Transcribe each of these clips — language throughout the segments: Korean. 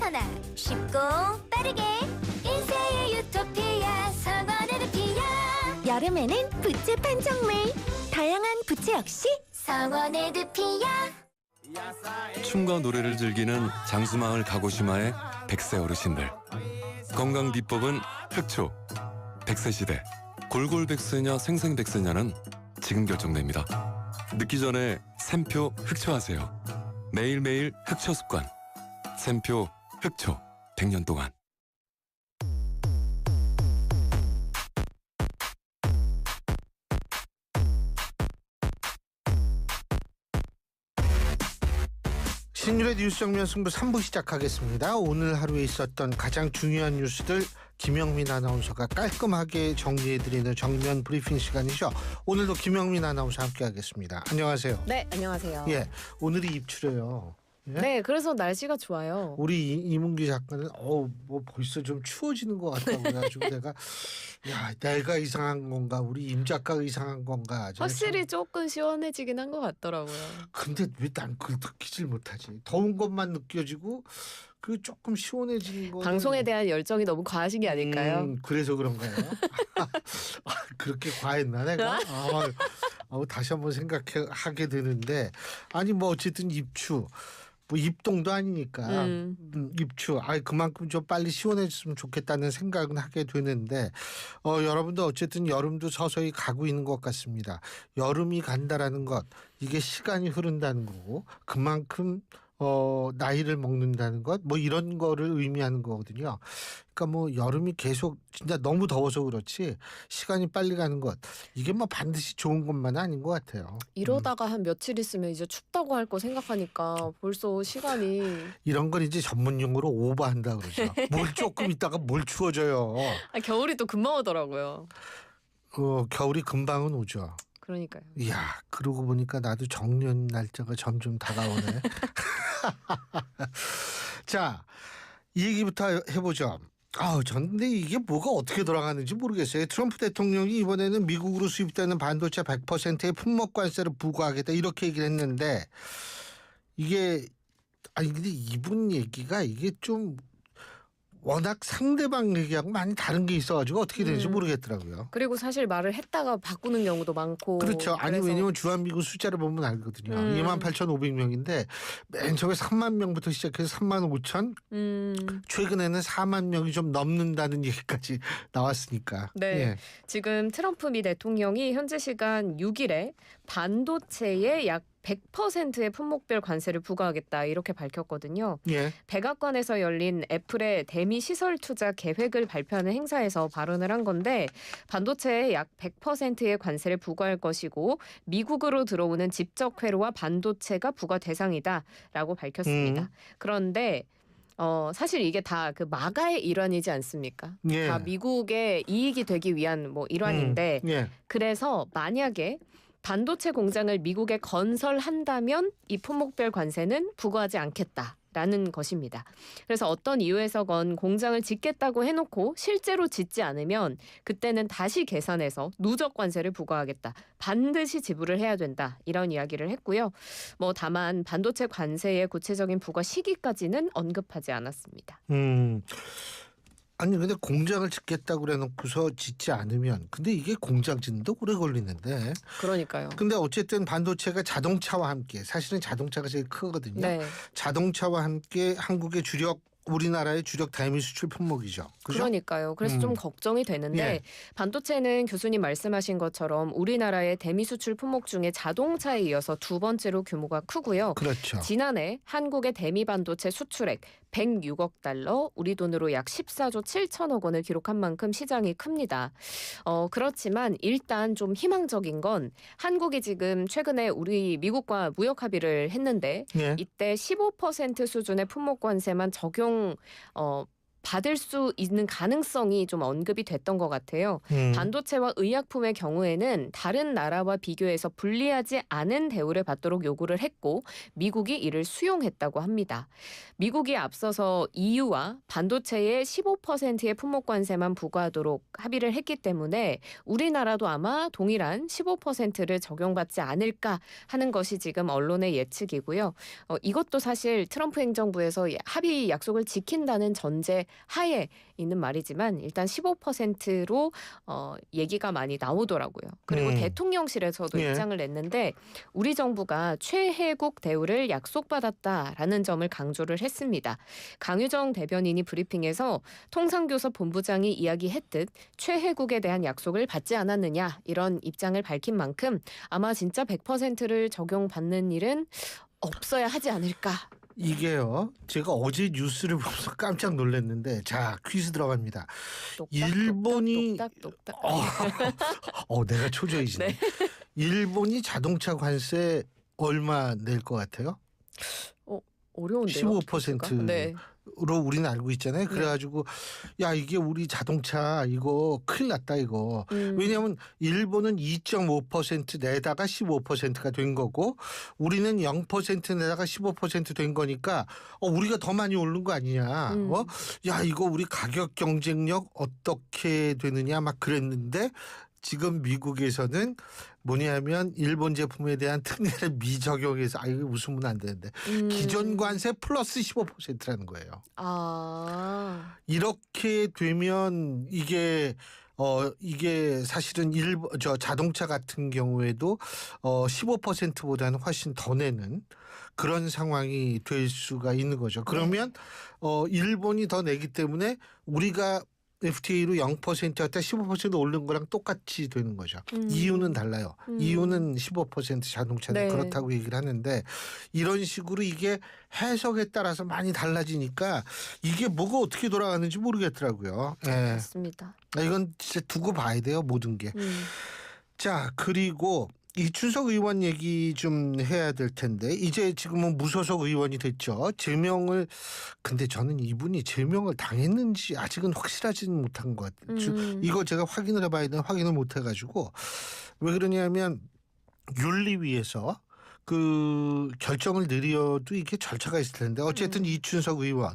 어디서나 쉽고 빠르게 인쇄의 유토피아 성원의 드피아. 여름에는 부채 판촉물, 다양한 부채 역시 성원의 드피아. 춤과 노래를 즐기는 장수마을 가고시마의 100세 어르신들. 건강 비법은 흑초. 100세 시대 골골백세냐 생생백세냐는 지금 결정됩니다. 늦기 전에 샘표 흑초하세요. 매일매일 흑초 습관. 샘표 흑초 100년 동안. 신율의 뉴스 정면 승부 3부 시작하겠습니다. 오늘 하루에 있었던 가장 중요한 뉴스들 김영민 아나운서가 깔끔하게 정리해드리는 정면 브리핑 시간이죠. 오늘도 김영민 아나운서 함께하겠습니다. 안녕하세요. 네, 안녕하세요. 예, 오늘이 입추래요. 예? 네, 그래서 날씨가 좋아요. 우리 이문기 작가는 뭐 벌써 좀 추워지는 것 같다고 해가지고 내가 이상한 건가 우리 임 작가가 이상한 건가. 확실히 조금 시원해지긴 한 것 같더라고요. 근데 왜 난 그걸 느끼질 못하지? 더운 것만 느껴지고 그 조금 시원해지는 거. 방송에 대한 열정이 너무 과하신 게 아닐까요? 그래서 그런가요? 그렇게 과했나 내가? 다시 한번 생각하게 되는데 아니 뭐 어쨌든 입추. 뭐 입동도 아니니까 입추 그만큼 좀 빨리 시원해졌으면 좋겠다는 생각은 하게 되는데 여러분도 어쨌든 여름도 서서히 가고 있는 것 같습니다. 여름이 간다라는 것 이게 시간이 흐른다는 거고 그만큼 나이를 먹는다는 것 뭐 이런 거를 의미하는 거거든요. 그러니까 뭐 여름이 계속 진짜 너무 더워서 그렇지 시간이 빨리 가는 것 이게 뭐 반드시 좋은 것만은 아닌 것 같아요. 이러다가 한 며칠 있으면 이제 춥다고 할 거 생각하니까 벌써 시간이 이런 건 이제 전문 용어로 오버한다 그러죠. 뭘 조금 있다가 뭘 추워져요. 겨울이 또 금방 오더라고요. 겨울이 금방은 오죠. 그러니까요. 이야, 그러고 보니까 나도 정년 날짜가 점점 다가오네. 자, 이 얘기부터 해보죠. 전 근데 이게 뭐가 어떻게 돌아가는지 모르겠어요. 트럼프 대통령이 이번에는 미국으로 수입되는 반도체 100%의 품목 관세를 부과하겠다 이렇게 얘기를 했는데 이게 근데 이분 얘기가 이게 좀 워낙 상대방 얘기하고 많이 다른 게 있어가지고 어떻게 되는지 모르겠더라고요. 그리고 사실 말을 했다가 바꾸는 경우도 많고. 그렇죠. 왜냐면 주한미군 숫자를 보면 알거든요. 28,500명인데 맨 처음에 3만 명부터 시작해서 3만 5천 최근에는 4만 명이 좀 넘는다는 얘기까지 나왔으니까. 네. 예. 지금 트럼프 미 대통령이 현지 시간 6일에 반도체의 약 100%의 품목별 관세를 부과하겠다 이렇게 밝혔거든요. 예. 백악관에서 열린 애플의 대미 시설 투자 계획을 발표하는 행사에서 발언을 한 건데 반도체에 약 100%의 관세를 부과할 것이고 미국으로 들어오는 직접 회로와 반도체가 부과 대상이다라고 밝혔습니다. 그런데 사실 이게 다 그 마가의 일환이지 않습니까? 예. 다 미국의 이익이 되기 위한 뭐 일환인데 예. 그래서 만약에 반도체 공장을 미국에 건설한다면 이 품목별 관세는 부과하지 않겠다라는 것입니다. 그래서 어떤 이유에서건 공장을 짓겠다고 해놓고 실제로 짓지 않으면 그때는 다시 계산해서 누적 관세를 부과하겠다. 반드시 지불을 해야 된다. 이런 이야기를 했고요. 다만 반도체 관세의 구체적인 부과 시기까지는 언급하지 않았습니다. 근데 공장을 짓겠다고 그래놓고서 짓지 않으면 근데 이게 공장 짓는데 오래 걸리는데. 그러니까요. 근데 어쨌든 반도체가 자동차와 함께 사실은 자동차가 제일 크거든요. 네. 자동차와 함께 우리나라의 주력 대미 수출 품목이죠. 그죠? 그러니까요. 그래서 좀 걱정이 되는데 예. 반도체는 교수님 말씀하신 것처럼 우리나라의 대미 수출 품목 중에 자동차에 이어서 두 번째로 규모가 크고요. 그렇죠. 지난해 한국의 대미 반도체 수출액 106억 달러, 우리 돈으로 약 14조 7천억 원을 기록한 만큼 시장이 큽니다. 그렇지만 일단 좀 희망적인 건 한국이 지금 최근에 우리 미국과 무역 합의를 했는데 예. 이때 15% 수준의 품목 관세만 적용 받을 수 있는 가능성이 좀 언급이 됐던 것 같아요. 반도체와 의약품의 경우에는 다른 나라와 비교해서 불리하지 않은 대우를 받도록 요구를 했고 미국이 이를 수용했다고 합니다. 미국이 앞서서 EU와 반도체의 15%의 품목관세만 부과하도록 합의를 했기 때문에 우리나라도 아마 동일한 15%를 적용받지 않을까 하는 것이 지금 언론의 예측이고요. 이것도 사실 트럼프 행정부에서 합의 약속을 지킨다는 전제 하에 있는 말이지만 일단 15%로 얘기가 많이 나오더라고요. 그리고 대통령실에서도 예. 입장을 냈는데 우리 정부가 최혜국 대우를 약속받았다라는 점을 강조를 했습니다. 강유정 대변인이 브리핑에서 통상교섭 본부장이 이야기했듯 최혜국에 대한 약속을 받지 않았느냐 이런 입장을 밝힌 만큼 아마 진짜 100%를 적용받는 일은 없어야 하지 않을까. 이게요. 제가 어제 뉴스를 보면서 깜짝 놀랐는데 자 퀴즈 들어갑니다. 일본이 똑딱똑딱. 내가 초조해지네. 네. 일본이 자동차 관세 얼마 낼 것 같아요? 어려운데요. 15%로 네. 우리는 알고 있잖아요. 그래가지고 야 이게 우리 자동차 이거 큰일 났다 이거. 왜냐하면 일본은 2.5% 내다가 15%가 된 거고 우리는 0% 내다가 15%된 거니까 우리가 더 많이 오른 거 아니냐. 야 이거 우리 가격 경쟁력 어떻게 되느냐 막 그랬는데 지금 미국에서는 뭐냐면 일본 제품에 대한 특례를 미적용해서 이거 웃으면 안 되는데 기존 관세 플러스 15%라는 거예요. 이렇게 되면 이게 사실은 자동차 같은 경우에도 15%보다는 훨씬 더 내는 그런 상황이 될 수가 있는 거죠. 그러면 일본이 더 내기 때문에 우리가 FTA로 0%였다 15% 오른 거랑 똑같이 되는 거죠. 이유는 달라요. 이유는 15% 자동차는 네. 그렇다고 얘기를 하는데 이런 식으로 이게 해석에 따라서 많이 달라지니까 이게 뭐가 어떻게 돌아가는지 모르겠더라고요. 예. 맞습니다. 이건 진짜 두고 봐야 돼요. 모든 게. 자 그리고 이춘석 의원 얘기 좀 해야 될 텐데 이제 지금은 무소속 의원이 됐죠. 근데 저는 이분이 제명을 당했는지 아직은 확실하지는 못한 것 같아요. 이거 제가 확인을 해봐야 되는데 확인을 못 해가지고 왜 그러냐면 윤리위에서 그 결정을 내려도 이게 절차가 있을 텐데 어쨌든 이춘석 의원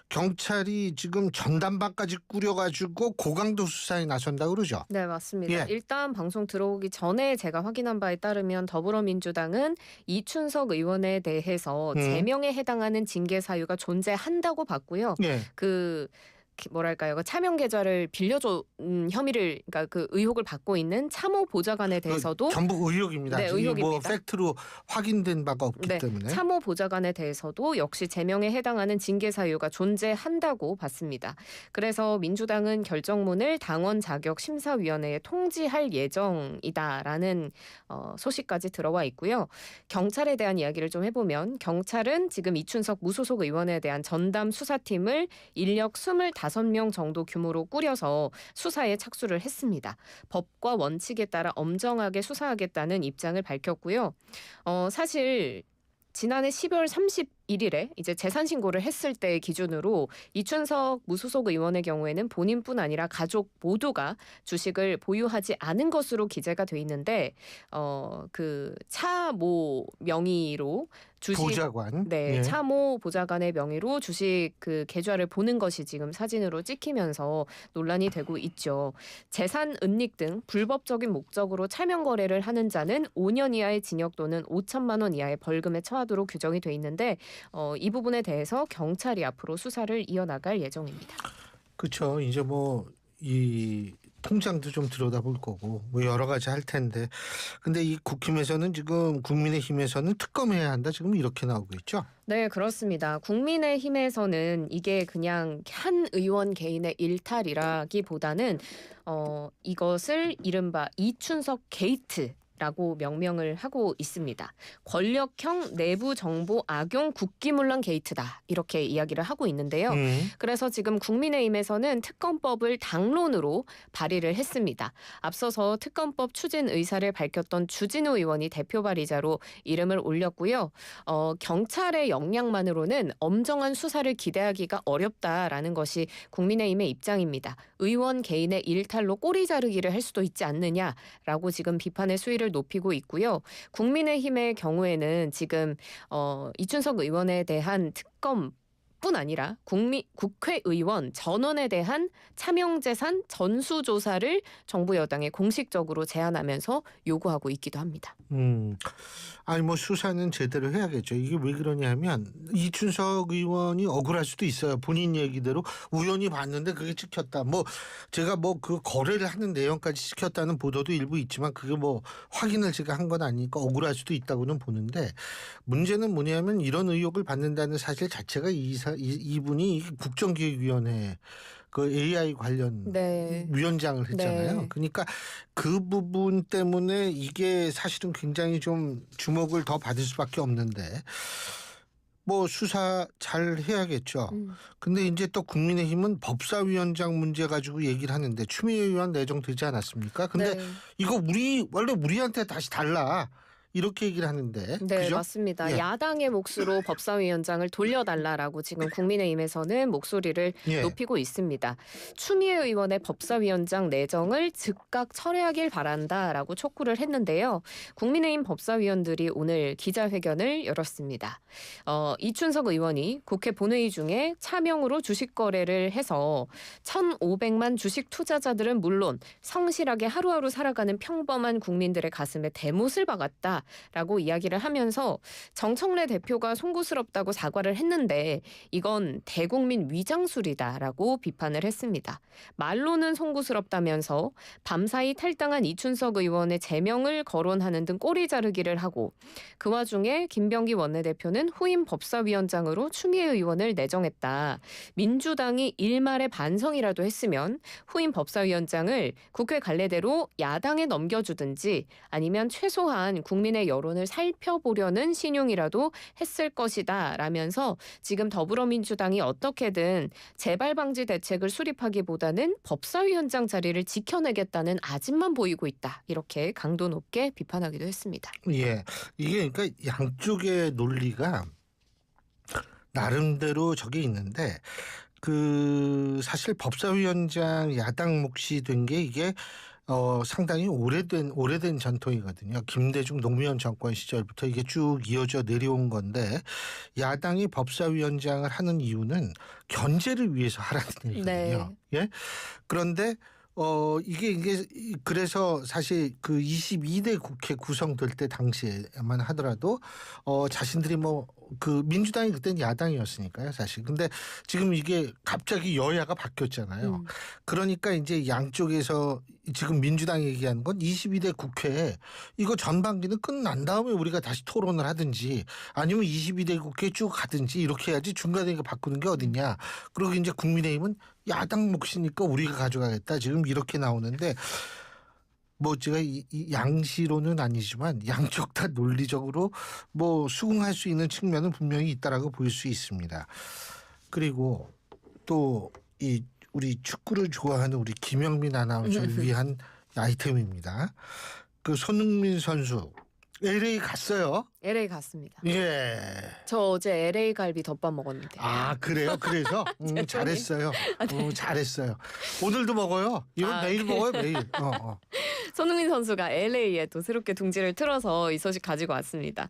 경찰이 지금 전담반까지 꾸려가지고 고강도 수사에 나선다 그러죠. 네, 맞습니다. 예. 일단 방송 들어오기 전에 제가 확인한 바에 따르면 더불어민주당은 이춘석 의원에 대해서 제명에 해당하는 징계 사유가 존재한다고 봤고요. 예. 뭐랄까요? 차명 계좌를 빌려준 혐의를 그러니까 그 의혹을 받고 있는 참호 보좌관에 대해서도 전부 의혹입니다. 네, 의혹입니다. 뭐 팩트로 확인된 바가 없기 네, 때문에. 참호 보좌관에 대해서도 역시 제명에 해당하는 징계 사유가 존재한다고 봤습니다. 그래서 민주당은 결정문을 당원 자격 심사위원회에 통지할 예정이다라는 소식까지 들어와 있고요. 경찰에 대한 이야기를 좀 해보면 경찰은 지금 이춘석 무소속 의원에 대한 전담 수사팀을 인력 25명 정도 규모로 꾸려서 수사에 착수를 했습니다. 법과 원칙에 따라 엄정하게 수사하겠다는 입장을 밝혔고요. 사실 지난해 12월 31일에 이제 재산 신고를 했을 때 기준으로 이춘석 무소속 의원의 경우에는 본인뿐 아니라 가족 모두가 주식을 보유하지 않은 것으로 기재가 돼 있는데 그 차모 명의로 주식 보좌관. 네, 예. 차모 보좌관의 명의로 주식 그 계좌를 보는 것이 지금 사진으로 찍히면서 논란이 되고 있죠. 재산 은닉 등 불법적인 목적으로 차명 거래를 하는 자는 5년 이하의 징역 또는 5천만 원 이하의 벌금에 처하도록 규정이 돼 있는데 이 부분에 대해서 경찰이 앞으로 수사를 이어나갈 예정입니다. 그렇죠. 이제 뭐 이 통장도 좀 들여다볼 거고 뭐 여러 가지 할 텐데 근데 이 국힘에서는 지금 국민의힘에서는 특검해야 한다 지금 이렇게 나오고 있죠. 네, 그렇습니다. 국민의힘에서는 이게 그냥 한 의원 개인의 일탈이라기보다는 이것을 이른바 이춘석 게이트 라고 명명을 하고 있습니다. 권력형 내부 정보 악용 국기문란 게이트다 이렇게 이야기를 하고 있는데요. 그래서 지금 국민의힘에서는 특검법을 당론으로 발의를 했습니다. 앞서서 특검법 추진 의사를 밝혔던 주진우 의원이 대표 발의자로 이름을 올렸고요. 경찰의 역량만으로는 엄정한 수사를 기대하기가 어렵다라는 것이 국민의힘의 입장입니다. 의원 개인의 일탈로 꼬리 자르기를 할 수도 있지 않느냐라고 지금 비판의 수위를 높이고 있고요. 국민의힘의 경우에는 지금 이춘석 의원에 대한 특검뿐 아니라 국회의원 전원에 대한 차명재산 전수조사를 정부 여당에 공식적으로 제안하면서 요구하고 있기도 합니다. 아니 뭐 수사는 제대로 해야겠죠. 이게 왜 그러냐면 이춘석 의원이 억울할 수도 있어요. 본인 얘기대로 우연히 봤는데 그게 찍혔다. 뭐 제가 뭐 그 거래를 하는 내용까지 찍혔다는 보도도 일부 있지만 그게 뭐 확인을 제가 한 건 아니니까 억울할 수도 있다고는 보는데 문제는 뭐냐면 이런 의혹을 받는다는 사실 자체가 이분이 국정기획위원회 그 AI 관련 네. 위원장을 했잖아요. 네. 그러니까 그 부분 때문에 이게 사실은 굉장히 좀 주목을 더 받을 수밖에 없는데 뭐 수사 잘 해야겠죠. 근데 이제 또 국민의힘은 법사위원장 문제 가지고 얘기를 하는데 추미애 의원 내정되지 않았습니까? 근데 네. 이거 원래 우리한테 다시 달라. 이렇게 얘기를 하는데. 네, 그죠? 맞습니다. 예. 야당의 몫으로 법사위원장을 돌려달라라고 지금 국민의힘에서는 목소리를 예. 높이고 있습니다. 추미애 의원의 법사위원장 내정을 즉각 철회하길 바란다라고 촉구를 했는데요. 국민의힘 법사위원들이 오늘 기자회견을 열었습니다. 이춘석 의원이 국회 본회의 중에 차명으로 주식 거래를 해서 1,500만 주식 투자자들은 물론 성실하게 하루하루 살아가는 평범한 국민들의 가슴에 대못을 박았다. 라고 이야기를 하면서 정청래 대표가 송구스럽다고 사과를 했는데 이건 대국민 위장술이다라고 비판을 했습니다. 말로는 송구스럽다면서 밤사이 탈당한 이춘석 의원의 제명을 거론하는 등 꼬리 자르기를 하고 그 와중에 김병기 원내대표는 후임 법사위원장으로 추미애 의원을 내정했다. 민주당이 일말의 반성이라도 했으면 후임 법사위원장을 국회 관례대로 야당에 넘겨주든지 아니면 최소한 국민의 여론을 살펴보려는 신용이라도 했을 것이다 라면서 지금 더불어민주당이 어떻게든 재발 방지 대책을 수립하기보다는 법사위원장 자리를 지켜내겠다는 아짐만 보이고 있다. 이렇게 강도 높게 비판하기도 했습니다. 예, 이게 그러니까 양쪽의 논리가 나름대로 저게 있는데 그 사실 법사위원장 야당 몫이 된 게 이게 상당히 오래된 전통이거든요. 김대중 노무현 정권 시절부터 이게 쭉 이어져 내려온 건데 야당이 법사위원장을 하는 이유는 견제를 위해서 하라는 얘기거든요. 네. 예? 그런데 이게 그래서 사실 그 22대 국회 구성될 때 당시에만 하더라도 자신들이 뭐 그 민주당이 그때는 야당이었으니까요, 사실. 근데 지금 이게 갑자기 여야가 바뀌었잖아요. 그러니까 이제 양쪽에서 지금 민주당이 얘기하는 건 22대 국회에 이거 전반기는 끝난 다음에 우리가 다시 토론을 하든지 아니면 22대 국회에 쭉 가든지 이렇게 해야지 중간에 이거 바꾸는 게 어딨냐. 그리고 이제 국민의힘은 야당 몫이니까 우리가 가져가겠다. 지금 이렇게 나오는데 뭐 제가 이 양시로는 아니지만 양쪽 다 논리적으로 뭐 수긍할 수 있는 측면은 분명히 있다라고 볼 수 있습니다. 그리고 또 이 우리 축구를 좋아하는 우리 김영민 아나운서를 위한 아이템입니다. 그 손흥민 선수 LA 갔어요. LA 갔습니다. 예. 저 어제 LA 갈비 덮밥 먹었는데. 아 그래요? 그래서 잘했어요. 잘했어요. 오늘도 먹어요. 이건 매일 먹어요, 매일. 손흥민 선수가 LA에 또 새롭게 둥지를 틀어서 이 소식 가지고 왔습니다.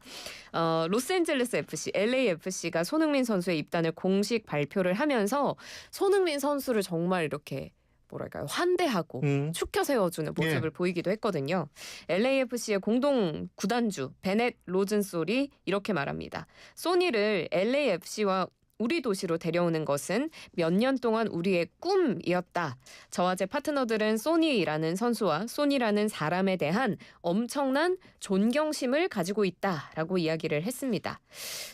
로스앤젤레스 FC, LAFC가 손흥민 선수의 입단을 공식 발표를 하면서 손흥민 선수를 정말 이렇게 뭐랄까요, 환대하고 축켜 세워주는 모습을 보이기도 했거든요. LAFC의 공동 구단주 베넷 로즌솔이 이렇게 말합니다. 소니를 LAFC와 우리 도시로 데려오는 것은 몇 년 동안 우리의 꿈이었다. 저와 제 파트너들은 소니라는 선수와 소니라는 사람에 대한 엄청난 존경심을 가지고 있다라고 이야기를 했습니다.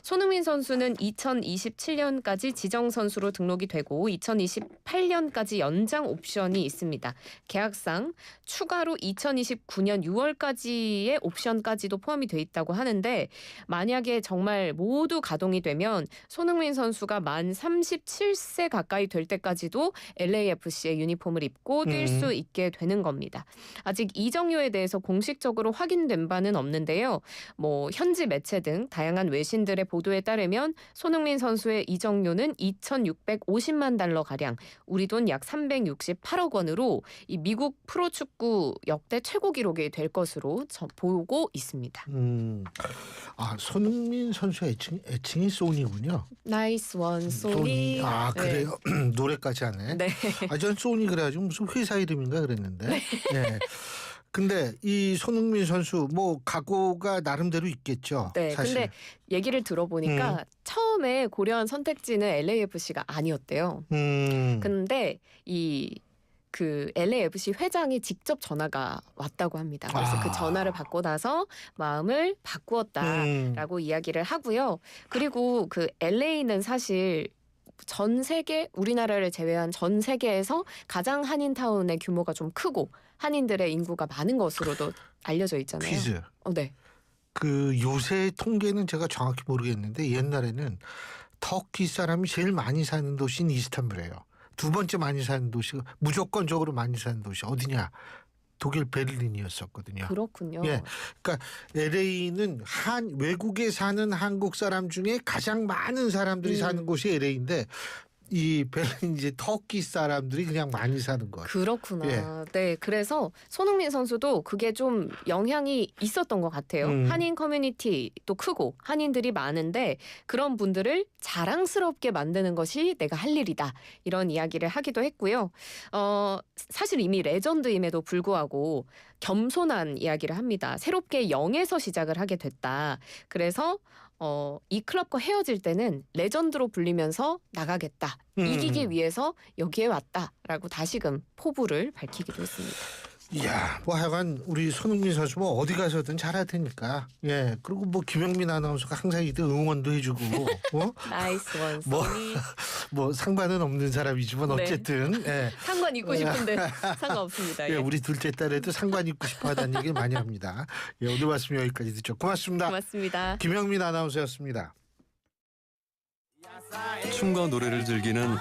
손흥민 선수는 2027년까지 지정 선수로 등록이 되고 2028년까지 연장 옵션이 있습니다. 계약상 추가로 2029년 6월까지의 옵션까지도 포함이 돼 있다고 하는데 만약에 정말 모두 가동이 되면 손흥민 선수가 만 37세 가까이 될 때까지도 LAFC의 유니폼을 입고 뛸 수 있게 되는 겁니다. 아직 이적료에 대해서 공식적으로 확인된 바는 없는데요. 뭐 현지 매체 등 다양한 외신들의 보도에 따르면 손흥민 선수의 이적료는 2,650만 달러 가량, 우리 돈 약 368억 원으로 이 미국 프로축구 역대 최고 기록이 될 것으로 보고 있습니다. 손흥민 선수의 애칭이 소니군요. 나이스 원 소니. 아 그래요? 네. 노래까지 하네. 네. 전 소니 그래가지고 무슨 회사 이름인가 그랬는데. 네. 근데 이 손흥민 선수 뭐 각오가 나름대로 있겠죠. 네. 사실. 근데 얘기를 들어보니까 처음에 고려한 선택지는 LAFC가 아니었대요. 근데 그 LAFC 회장이 직접 전화가 왔다고 합니다. 그래서 그 전화를 받고 나서 마음을 바꾸었다라고 이야기를 하고요. 그리고 그 LA는 사실 전 세계, 우리나라를 제외한 전 세계에서 가장 한인타운의 규모가 좀 크고 한인들의 인구가 많은 것으로도 알려져 있잖아요. 퀴즈. 네. 그 요새 통계는 제가 정확히 모르겠는데 옛날에는 터키 사람이 제일 많이 사는 도시는 이스탄불이에요. 두 번째 많이 사는 도시가 무조건적으로 많이 사는 도시 어디냐? 독일 베를린이었었거든요. 그렇군요. 예, 그러니까 LA는 외국에 사는 한국 사람 중에 가장 많은 사람들이 사는 곳이 LA인데 이 베를린 이제 터키 사람들이 그냥 많이 사는 것. 그렇구나. 예. 네, 그래서 손흥민 선수도 그게 좀 영향이 있었던 것 같아요. 한인 커뮤니티도 크고 한인들이 많은데 그런 분들을 자랑스럽게 만드는 것이 내가 할 일이다. 이런 이야기를 하기도 했고요. 사실 이미 레전드임에도 불구하고 겸손한 이야기를 합니다. 새롭게 0에서 시작을 하게 됐다. 그래서 이 클럽과 헤어질 때는 레전드로 불리면서 나가겠다. 이기기 위해서 여기에 왔다라고 다시금 포부를 밝히기도 했습니다. 이야, 뭐 하여간 우리 손흥민 선수 뭐 어디 가서든 잘할 테니까. 예, 그리고 뭐 김영민 아나운서가 항상 이때 응원도 해주고. 나이스 원 뭐, 소니. 뭐 상관은 없는 사람이지만 네. 어쨌든. 예. 상관 있고 싶은데 상관없습니다. 예, 예. 우리 둘째 딸에도 상관 있고 싶어하다는 얘기를 많이 합니다. 예, 오늘 말씀 여기까지 듣죠. 고맙습니다. 고맙습니다. 김영민 아나운서였습니다. 춤과 노래를 즐기는